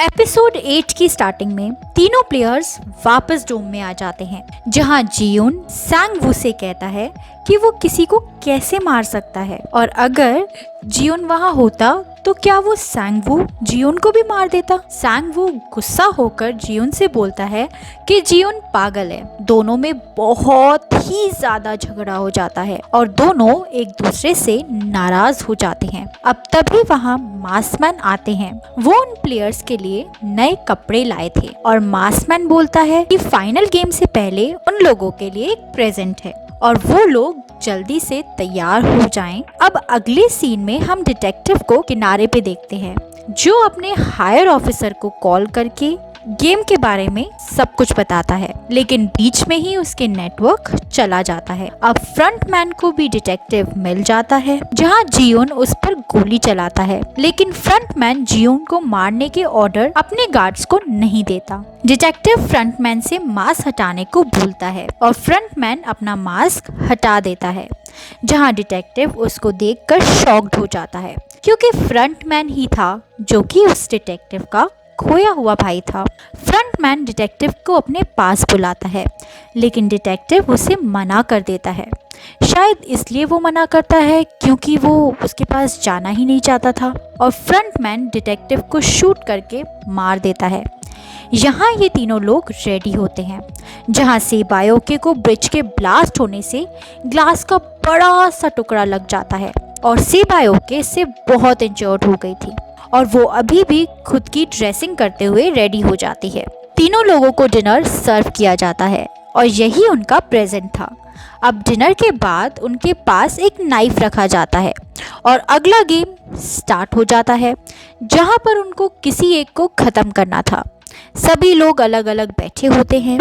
Episode 8 की starting में तीनों प्लेयर्स वापस डोम में आ जाते हैं, जहां जियोन सांग वू से कहता है कि वो किसी को कैसे मार सकता है और अगर जियोन वहां होता तो क्या वो सांग वू जियोन को भी मार देता। सांग वू गुस्सा होकर जियोन से बोलता है कि जियोन पागल है। दोनों में बहुत ही ज्यादा झगड़ा हो जाता है और दोनों एक दूसरे से नाराज हो जाते हैं। अब तभी वहाँ मास्कमैन आते हैं। वो उन प्लेयर्स के लिए नए कपड़े लाए थे और मास्कमैन बोलता है कि फाइनल गेम से पहले उन लोगों के लिए एक प्रेजेंट है और वो लोग जल्दी से तैयार हो जाएं। अब अगले सीन में हम डिटेक्टिव को किनारे पे देखते हैं, जो अपने हायर ऑफिसर को कॉल करके गेम के बारे में सब कुछ बताता है, लेकिन बीच में ही उसके नेटवर्क चला जाता है। अब फ्रंटमैन को भी डिटेक्टिव मिल जाता है, जहां जियोन उस पर गोली चलाता है, लेकिन फ्रंटमैन जियोन को मारने के ऑर्डर अपने गार्ड्स को नहीं देता। डिटेक्टिव फ्रंटमैन से मास्क हटाने को बोलता है और फ्रंटमैन अपना मास्क हटा देता है, जहां डिटेक्टिव उसको देखकर शॉक्ड हो जाता है, क्योंकि फ्रंटमैन ही था जो कि उस डिटेक्टिव का खोया हुआ भाई था। फ्रंटमैन डिटेक्टिव को अपने पास बुलाता है, लेकिन डिटेक्टिव उसे मना कर देता है। शायद इसलिए वो मना करता है क्योंकि वो उसके पास जाना ही नहीं चाहता था और फ्रंटमैन डिटेक्टिव को शूट करके मार देता है। यहाँ ये तीनों लोग रेडी होते हैं, जहाँ सेबायोके को ब्रिज के ब्लास्ट होने से ग्लास का बड़ा सा टुकड़ा लग जाता है और सेबायोके से बहुत इंजर्ड हो गई थी और वो अभी भी खुद की ड्रेसिंग करते हुए रेडी हो जाती है। तीनों लोगों को डिनर सर्व किया जाता है और यही उनका प्रेजेंट था। अब डिनर के बाद उनके पास एक नाइफ रखा जाता है और अगला गेम स्टार्ट हो जाता है, जहां पर उनको किसी एक को ख़त्म करना था। सभी लोग अलग अलग बैठे होते हैं।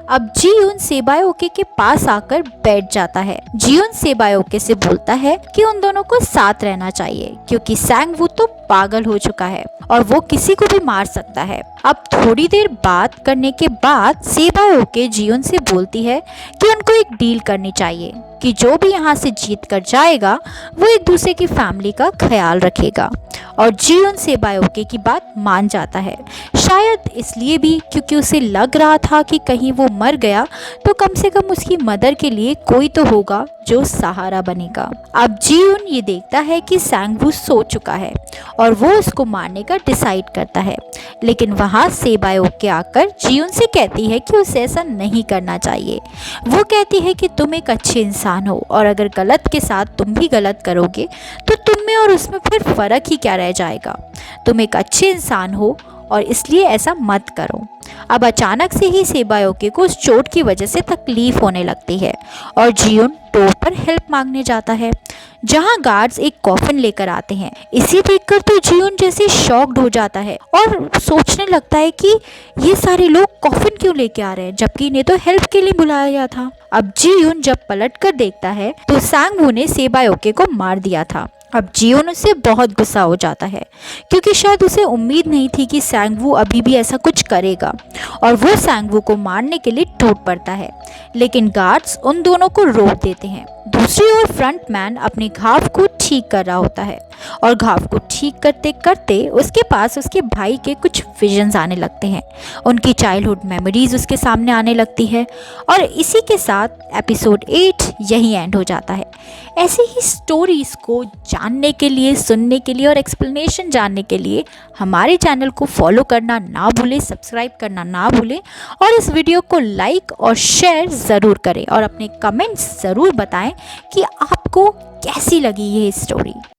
अब जियोन सेबायोके के पास आकर बैठ जाता है। जियोन सेबायोके से बोलता है कि उन दोनों को साथ रहना चाहिए, क्योंकि सांग वू तो पागल हो चुका है और वो किसी को भी मार सकता है। अब थोड़ी देर बात करने के बाद सेबायोके जियोन से बोलती है कि उनको एक डील करनी चाहिए कि जो भी यहाँ से जीत कर जाएगा वो एक दूसरे की फैमिली का ख्याल रखेगा, और जियोन सेबायोके की बात मान जाता है। शायद इसलिए भी क्योंकि उसे लग रहा था कि कहीं वो मर गया तो कम से कम उसकी मदर के लिए कोई तो होगा जो सहारा बनेगा। अब जियोन ये देखता है कि सांग वू सो चुका है और वो उसको मारने का डिसाइड करता है, लेकिन वहाँ सेबायोके आकर जियोन से कहती है कि उसे ऐसा नहीं करना चाहिए। वो कहती है कि तुम एक अच्छे इंसान हो और अगर गलत के साथ तुम भी गलत करोगे तो तुम में और उसमें फिर फ़र्क ही क्या रह जाएगा। तुम एक अच्छे इंसान हो और इसलिए ऐसा मत करो। अब अचानक से ही सेबायोके को उस चोट की वजह से तकलीफ होने लगती है और जियोन डोर पर हेल्प मांगने जाता है, जहां गार्ड्स एक कॉफिन लेकर आते हैं। इसे देखकर तो जियोन जैसे शॉक्ड हो जाता है और सोचने लगता है कि ये सारे लोग कॉफिन क्यों लेके आ रहे हैं, जबकि इन्हें तो हेल्प के लिए बुलाया गया था। अब जियोन जब पलट कर देखता है तो सांग वू ने सेबायोके को मार दिया था। अब जियोन उससे बहुत गुस्सा हो जाता है, क्योंकि शायद उसे उम्मीद नहीं थी कि सांग वू अभी भी ऐसा कुछ करेगा, और वो सांग वू को मारने के लिए टूट पड़ता है, लेकिन गार्ड्स उन दोनों को रोक देते हैं। दूसरी ओर फ्रंटमैन अपने घाव को ठीक कर रहा होता है और घाव को ठीक करते करते उसके पास उसके भाई के कुछ विजन्स आने लगते हैं। उनकी चाइल्डहुड मेमोरीज उसके सामने आने लगती है और इसी के साथ एपिसोड 8 यही एंड हो जाता है। ऐसे ही स्टोरीज को जानने के लिए, सुनने के लिए और एक्सप्लेनेशन जानने के लिए हमारे चैनल को फॉलो करना ना भूलें, सब्सक्राइब करना ना भूलें और इस वीडियो को लाइक और शेयर ज़रूर करें और अपने कमेंट्स ज़रूर बताएं कि आपको कैसी लगी ये स्टोरी।